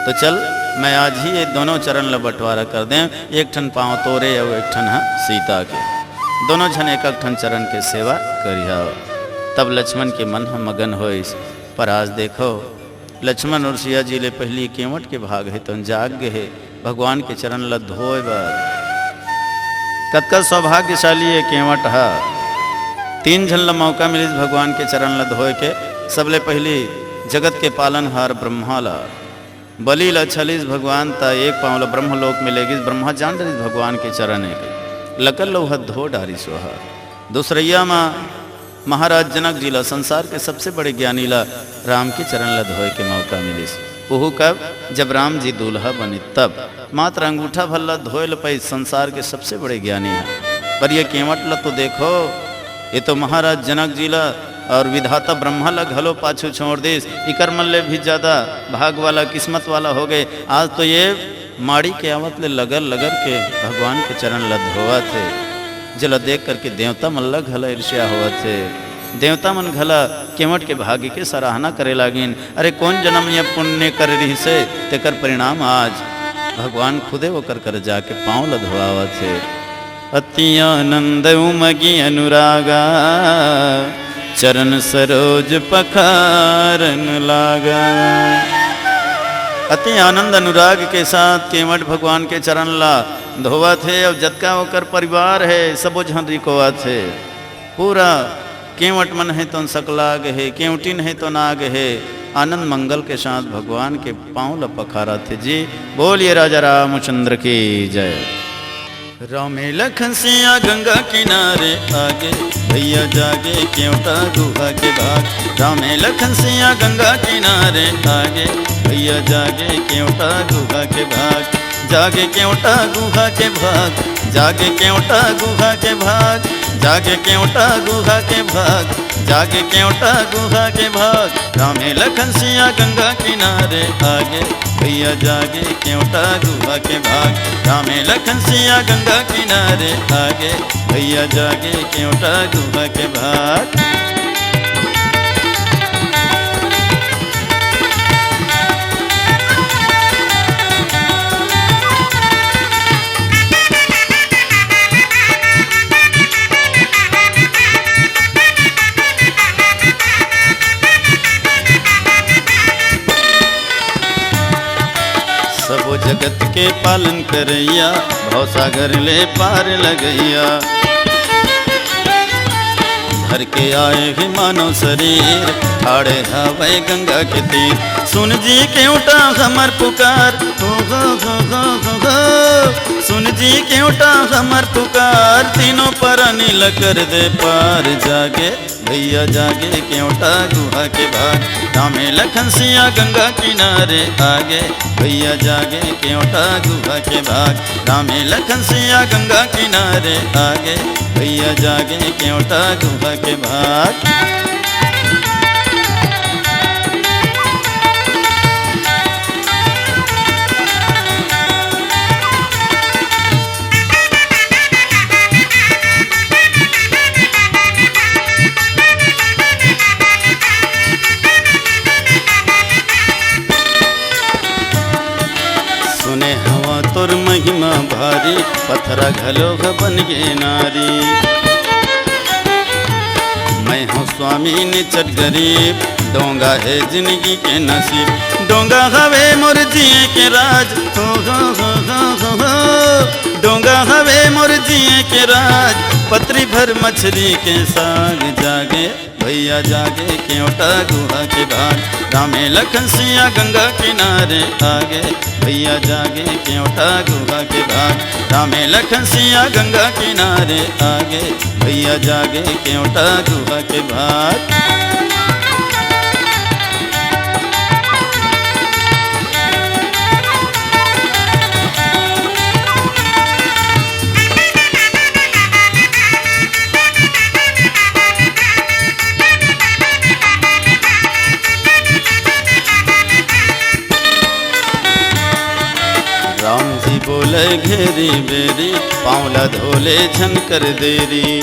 तो चल मैं आज ही ये दोनों चरण ला बंटवारा कर दें, एक ठन पाँव तोरे और एक ठन सीता के, दोनों जन एक एक ठन चरण के सेवा करिया। तब लक्ष्मण के मन हम मगन होइस। पर आज देखो लक्ष्मण और सिया जी ले पहली केवट के भाग है तो जाग गए है भगवान के चरण ला धोए बर। कतका सौभाग्यशाली है केवट हा, 3 झन ला मौका मिलिस भगवान के चरण ला धोए के। सबले पहली जगत के पालनहार ब्रह्मा ला बलि ला छलिस भगवान ता एक पाँव ला ब्रह्मलोक में लेगिस। ब्रह्मा जान डरिस भगवान के चरण है के लकल लोहा धो डारिस वहा। दूसरैया माँ महाराज जनक जी ला संसार के सबसे बड़े ज्ञानी ला राम के चरण ला धोए के मौका मिली। ओहू कब? जब राम जी दूल्हा बने तब। मात्र अंगूठा भल्ला धोए ल पाई संसार के सबसे बड़े ज्ञानी है। पर ये केवट ला तो देखो, ये तो महाराज जनक जी ला और विधाता ब्रह्मा ला घलो पाछू छोड़ देस। इकर मल्ले भी ज्यादा भाग वाला किस्मत वाला हो गए। आज तो ये माड़ी के आवत ले लगल लगल के भगवान के चरण ला धोआ थे। जला देख करके देवता मन ला घला ईर्ष्या हुआ थे। देवता मन घला केवट के भाग्य के सराहना करे लागिन। अरे कौन जन्म ये पुण्य कर रही से तेकर परिणाम आज भगवान खुदे वो कर जाके पाँव ला धोआवा थे। अति आनंद उमगी अनुरागा चरण सरोज पखारन लागा। अति आनंद अनुराग के साथ केवट भगवान के चरण ला धोवा थे। और जतका होकर परिवार है सबो झन रिकोवा थे। पूरा केवट मन है तो सकलाग है, केवटिन है तो नाग है। आनंद मंगल के साथ भगवान के पाँव ला पखारा थे। जी बोलिए राजा रामचंद्र की जय। रामे लखन सिया गंगा किनारे आगे भैया जागे केवटा गुहा के भाग। रामे लखन सिया गंगा किनारे आगे भैया जागे केवटा गुहा के भाग। जागे केवटा गुहा के भाग, जागे केवटा गुहा के भाग, जागे केवटा गुहा के भाग, जागे केवटा गुहा के भाग। रामे लखन सिया गंगा किनारे आगे भैया जागे केवटा गुहा के भाग। रामे लखन सिया गंगा किनारे आगे भैया जागे केवटा गुहा के भाग। सबो जगत के पालन करैया भव सागर ले पार लगैया। धर के आए ही मानव शरीर ठाड़े हवै गंगा के तीर। सुन जी केवटा हमर पुकार, हो हो हो हो हो हो। सुन जी केवटा हमर पुकार, तीनों पर नील कर दे पार। जागे भैया जागे केवटा गुहा के भाग। रामे लखन सिया गंगा किनारे आगे भैया जागे केवटा गुहा के भाग। रामे लखन सिया गंगा किनारे आगे भैया जागे केवटा गुहा के भाग। सुने हवा तोर महिमा भारी, पथरा घलो बन गे नारी। मैं हूँ स्वामी निचट गरीब, डोंगा है जिंदगी के नसीब। डोंगा हवे मोर जिए के राज, हो हो हो हो हो हो। डोंगा हवे मोर जिए के राज, पतरी भर मछली के साग। जागे भैया जागे केवटा गुहा के भाग। रामे लखन सिया गंगा किनारे आगे भैया जागे केवटा गुहा के भाग। रामे लखन सिया गंगा किनारे आगे भैया जागे केवटा गुहा के भाग। राम जी बोले घेरी बेरी, पाँवला धोले झन कर देरी।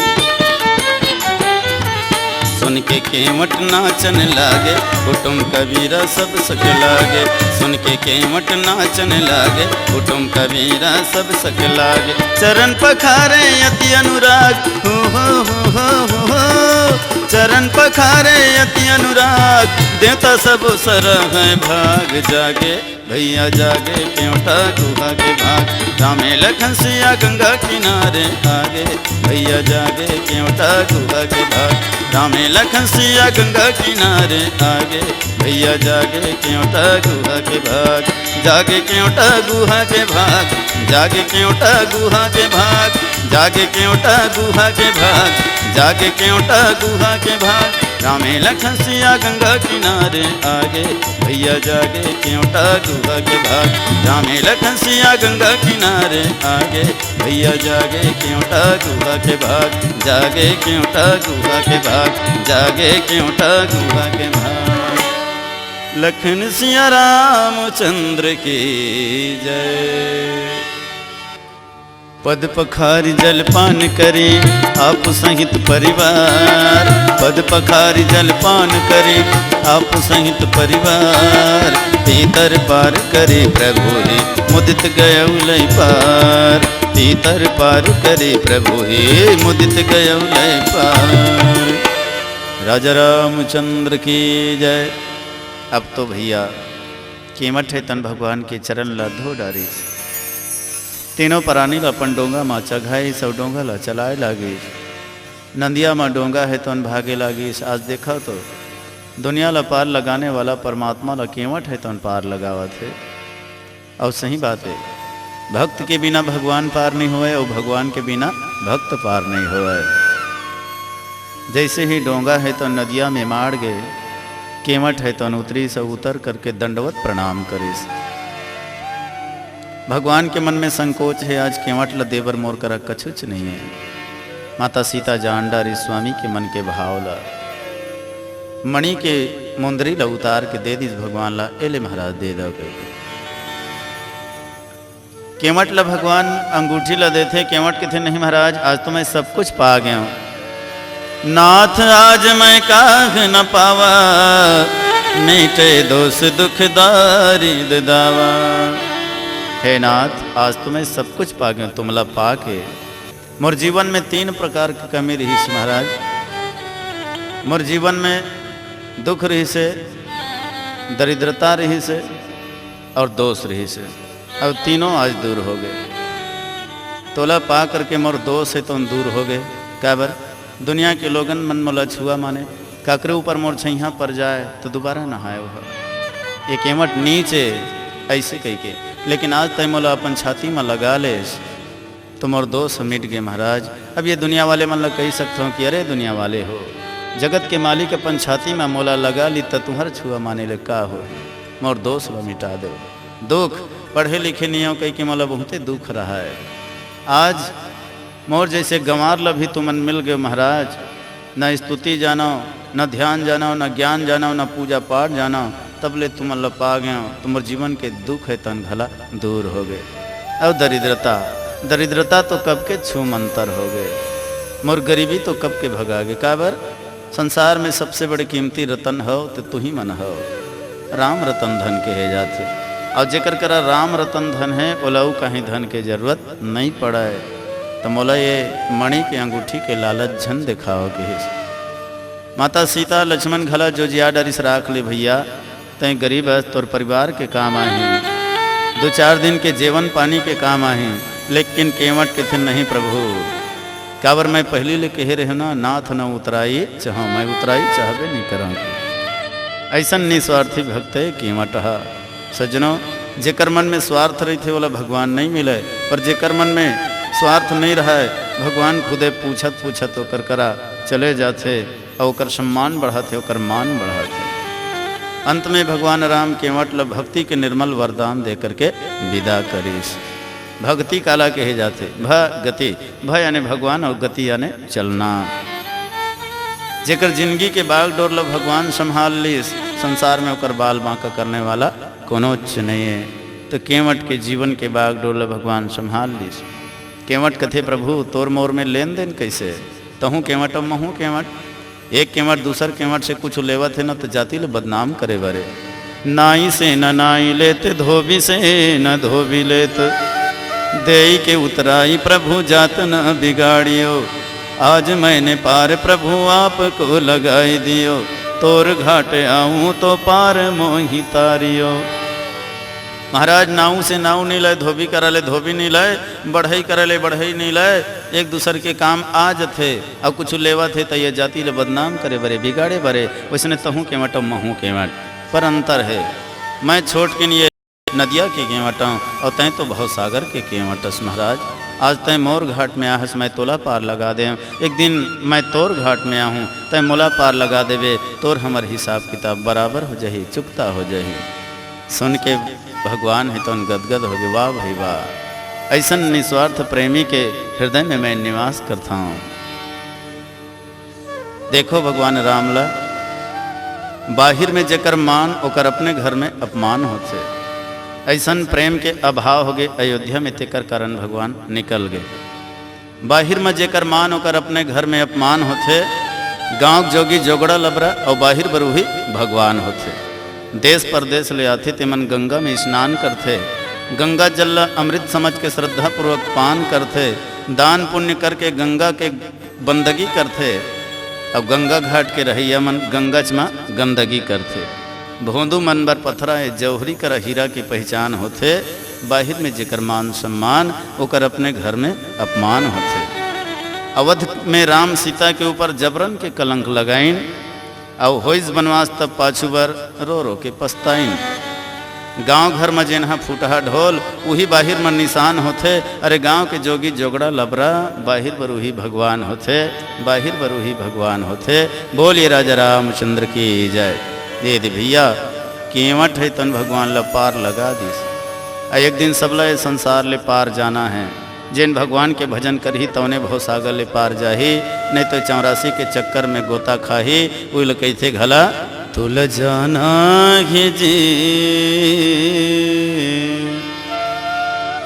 सुन के केवट नाचन लागे, कुटुम कबीरा सब सक लागे। सुन के केवट नाचन लागे, कुटुम कबीरा सब सक लागे। चरण पखारे अति अनुराग, हो हो हो हो हो हो। चरण पखारे अति अनुराग, देवता सब सरह भाग। जागे भैया जागे केवटा गुहा के भाग। रामे लखन सिया गंगा किनारे आगे भैया जागे केवटा गुहा के भाग। रामे लखन सिया गंगा किनारे आगे भैया जागे केवटा गुहा के भाग। जागे केवटा गुहा के भाग, जागे केवटा गुहा के भाग, जागे केवटा गुहा के भाग, जागे केवटा गुहा के भाग, रामे लखन सिया गंगा किनारे आगे, भैया जागे केवटा गुहा के भाग, रामे लखन सिया गंगा किनारे आगे, भैया जागे केवटा गुहा के भाग, जागे केवटा गुहा के भाग, जागे केवटा गुहा के भाग। लखन सिया रामचंद्र की जय। पद पखारी जलपान करे आप सहित परिवार, पद पखारी जलपान करे आप सहित परिवार, तीतर पार करे प्रभु हे मुदित गयौलय पार, तीतर पार करे प्रभु हे मुदित गयौलय पार। राजा रामचंद्र की जय। अब तो भैया कीमत है तन भगवान के चरण ला धो डारी, तीनों प्राणी ला अपन डोंगा माँ चघाई, सब डोंगा ला चलाए लागी, नंदिया माँ डोंगा है तो भागे लागी। आज देखा तो दुनिया ला पार लगाने वाला परमात्मा ला कीमत है तो पार लगावा थे। और सही बात है, भक्त के बिना भगवान पार नहीं हुए और भगवान के बिना भक्त पार नहीं हुए। जैसे ही डोंगा है तो नदिया में मार गए, कीमत है तो उतरी से उतर करके दंडवत प्रणाम करिस। भगवान के मन में संकोच है, आज केवट ल देवर मोर कर कछुच नहीं है। माता सीता जान डारी स्वामी के मन के भाव ला, मणि के मुंदरी ला उतार के दे दीस भगवान ला, एले महाराज दे दो। केवट ला भगवान अंगूठी ला देते, केवट कहते नहीं महाराज आज तो मैं सब कुछ पा गया हूँ, नाथ आज मैं काग न पावा, मीठे दोष दुखदारी दावा। हे नाथ आज तो मैं सब कुछ पा गया, तुमला पा के मोर जीवन में 3 प्रकार की कमी रही से महाराज। मोर जीवन में दुख रही से, दरिद्रता रही से और दोष रही से, अब तीनों आज दूर हो गए। तोला पा करके मोर दोष है तो दूर हो गए। क्या बर दुनिया के लोगन मन मोला छुआ माने, काकरे ऊपर मोर छैया पर जाए तो दोबारा नहाए वह, एक एमट नीचे ऐसे कह के, लेकिन आज तय मोला अपन छाती में लगा ले तो मोर दोष मिट गए महाराज। अब ये दुनिया वाले मन कह सकते हो कि अरे दुनिया वाले हो, जगत के मालिक अपन छाती में मोला लगा ली तो तुम्हार छुआ माने ले का हो, मोर दोष व मिटा दो। दुख पढ़े लिखे नहीं हो कह के मोला बहुते दुख रहा है। आज मोर जैसे गंवार ला भी तुमन मिल गए महाराज, न स्तुति जानो, न ध्यान जानो, न ज्ञान जानो, न पूजा पाठ जानो, तब ले तुम अल्लाह पा गए हो। तुम्हारे जीवन के दुख है तन भला दूर हो गए। और दरिद्रता, दरिद्रता तो कब के छू मंतर हो गए। मोर गरीबी तो कब के भगा गए। काबर संसार में सबसे बड़े कीमती रतन हो तो तू ही मन हो। राम रतन धन के है जाते, और जेकर करा राम रतन धन है ओलाऊ कहीं धन के जरूरत नहीं पड़ा है। तो मोला ये मणि के अंगूठी के लालच झन दिखाओ के। माता सीता लक्ष्मण घला जो जिया डरिस राख ले भैया, तय गरीब है तोर परिवार के काम आही, 2-4 दिन के जीवन पानी के काम आही, लेकिन केवट के थे नहीं प्रभु। काबर मैं पहली ले कहे रहे ना, नाथ न उतराई चाह, मैं उतराई चाहबे नहीं करूँ। ऐसा निस्वार्थी भक्त है केवट। सज्जनों जेकर मन में स्वार्थ रही थे बोला भगवान नहीं मिले, पर जेकर मन में स्वार्थ नहीं रहा है भगवान खुदे पूछत पूछत होकर करा चले जाते और ओकर सम्मान बढ़ाते, ओकर मान बढ़ाते। अंत में भगवान राम केवट ल भक्ति के निर्मल वरदान दे करके विदा करीस। भक्ति काला कहे जाते, गति, भ यानी भगवान और गति यानी चलना। जेकर जिंदगी के बाग डोर ल भगवान संभाल लीस, संसार में ओकर बाल बांका करने वाला कोनोच नहीं है। तो केवट के जीवन के बाग डोर ल भगवान संभाल लीस। केवट कथे प्रभु तोर मोर में लेन देन कैसे, तहूँ केवट और महूँ केवट, एक केवट दूसर केवट से कुछ लेवत है न तो जाति ले बदनाम करे बरे। नाई से न नाई लेत, धोबी से न धोबी लेत, देई के उतराई प्रभु जात न बिगाड़ियो। आज मैंने पार प्रभु आपको लगाई दियो, तोर घाट आऊँ तो पार मोहि तारियो। महाराज नाऊ से नाऊ नहीं लाए, धोबी करा ले धोबी नहीं लाए, बढ़ई करा ले बढ़ई नहीं लाए, एक दूसर के काम आज थे और कुछ लेवा थे तो ये जाति ले बदनाम करे बरे, बिगाड़े बरे। वैसने तहूँ केवट महूँ केवट, पर अंतर है। मैं छोट के लिए नदिया के केवट हूँ और तय तो भव सागर के केवटस महाराज। आज तय मोर घाट में आहस मैं तोला पार लगा दे। एक दिन मैं तोर घाट में आहूँ तय मोला पार लगा देवे, तोर हमर हिसाब किताब बराबर हो जाही, चुकता हो जाही। सुन के भगवान है तो गदगद हो गए, वाह भाई वाह, ऐसा निस्वार्थ प्रेमी के हृदय में मैं निवास करता हूँ। देखो भगवान रामला बाहिर में जेकर मान ओकर अपने घर में अपमान होते, ऐसन प्रेम के अभाव हो गए अयोध्या में, तेकर कारण भगवान निकल गए। बाहिर में जेकर मान ओकर अपने घर में अपमान होते, गांव जोगी जोगड़ा लबरा और बाहिर बरूही भगवान होते। देश परदेश ले आते तिमन गंगा में स्नान करते, गंगा जल अमृत समझ के श्रद्धा पूर्वक पान करते, दान पुण्य करके गंगा के बंदगी करते। अब गंगा घाट के रहिया मन गंगा मा गंदगी करते। भोंदू मन बर पथरा है जौहरी कर हीरा की पहचान होते। बाहिर में जेकर मान सम्मान ओकर अपने घर में अपमान होते। अवध में राम सीता के ऊपर जबरन के कलंक लगाइन, और होइस बनवास तब पाछू बर रो रो के पछताइन। गांव घर में जेनहा फूटहा ढोल वही बाहिर में निशान होते। अरे गांव के जोगी जोगड़ा लबरा बाहिर बर वही भगवान होते, बाहिर बर वही भगवान होते। बोलिए राजा रामचंद्र की जय। दे दे भैया कीमत है तन भगवान ला पार लगा दीस। एक दिन सबला ये संसार ले पार जाना है, जिन भगवान के भजन करही तौने भवसागर ले पार जाही, नहीं तो 84 के चक्कर में गोता खाही। वो लोग कहते घला तुल जाना ही जी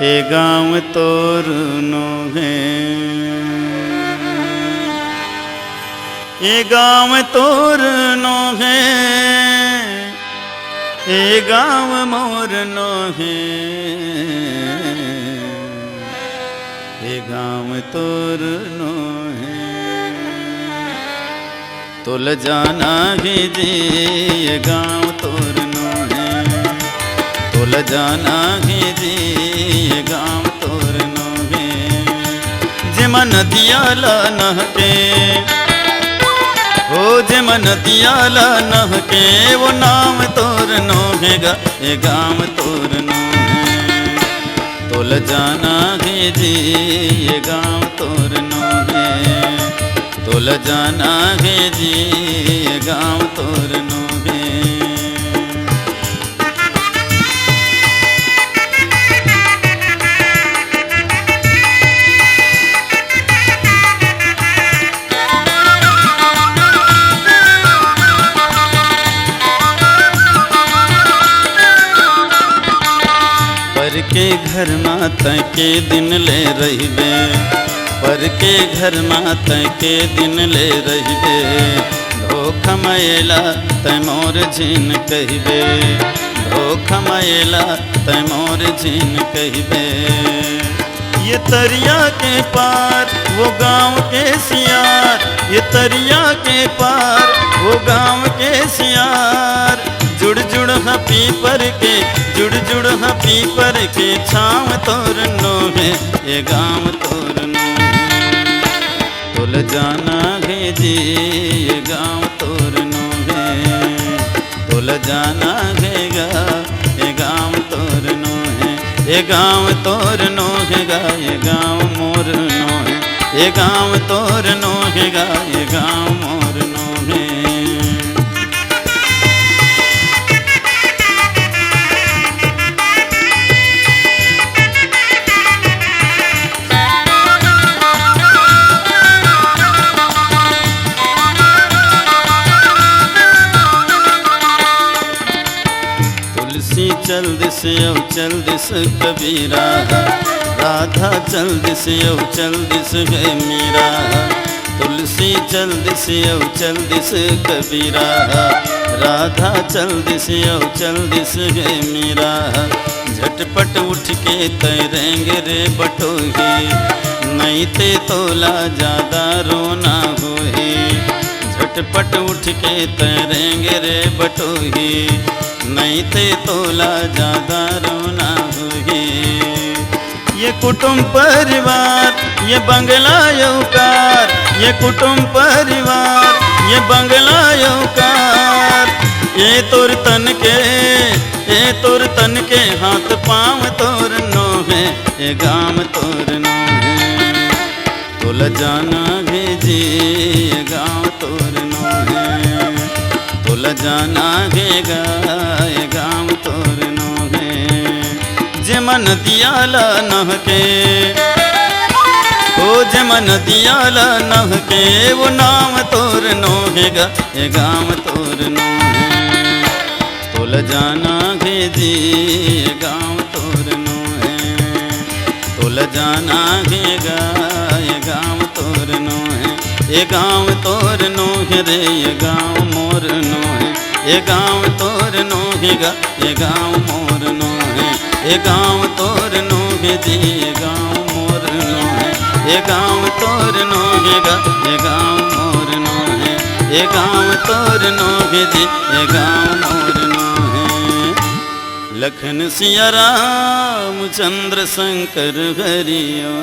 हे गाँव तोर नो है, ये गाँव तोर नो है, ये गाँव मोर नो है, ये गाँव तोर नो है। तुल जाना ही जी ये गाँव तोर नो है, तुल जाना ही जी ये गाँव तोर नो है। जिम नदिया ला नहके हो, जिम नदिया ला नहके वो नाम तोर नो हैगा, ये गाँव तोर नो है। तुल जाना है जी ये गाँव तोर नो है, तुल जाना है जी ये गाँव तोर नो है। पर के घर माता के दिन ले रहिबे, पर के घर माता के दिन ले रहिबे। धोखा मैला तै मोर झिन कहिबे, धोखा मैला तै मोर झिन कहिबे। ये तरिया के पार वो गाँव के सियार, ये तरिया के पार वो गाँव के सियार। जुड़ जुड़ हाँ पीपर के, जुड़ जुड़ हाँ पीपर के छाँव तोर नो है, ये गाँव तोर नो है। तुल जाना है जी ये गाँव तोर नो है, तुल जाना है गा ये गाँव तोर नो है। ये गाँव तोर नो है गा ये गाँव मोर नो है, ये गाँव तोर नो है गा ये गाँव मोर नो है। चल दिस यो चल दिस कबीरा, राधा चल दिस यो चल दिस है मीरा। तुलसी चल दिस यो चल दिस कबीरा, राधा चल दिस यो चल दिस है मीरा। झटपट उठ के तैरेंगे रे बटोही, नहीं ते तोला ज्यादा रोना होही। झटपट उठ के तैरेंगे रे बटोही, नहीं ते तोला ज्यादा रोना होगी। ये कुटुंब परिवार ये बंगला यौकार, ये कुटुंब परिवार ये बंगला यौकार। ये तोर तन के, ये तोर तन के हाथ पाँव तोर नो है, ये गाँव तोर नो है। तुल जाना भेजी गाँव तोर नो है, तुल जाना घे गाय गाँव तोर नो है। जे मन दियाला नहके ओ जे मन दियाला नहके, वो नाम तोर नो है गा ये गाँव तोर नो है। तुल जाना भेजी गाँव तोर नो है, तुल जाना घे गाय गाँव तोर नो है। ये गाँव तोर नो है रे ये गाँव मोर नो है, ये गाँव तोर नो है गा ये गाँव मोर नो है। ये गाँव तोर नो है जी ये गाँव मोर नो है, ये गाँव तोर नो है गा ये गाँव मोर नो है। ये गाँव तोर नो है जी ये गाँव मोर नो है। लखन सिया राम चंद्र शंकर हरिओ।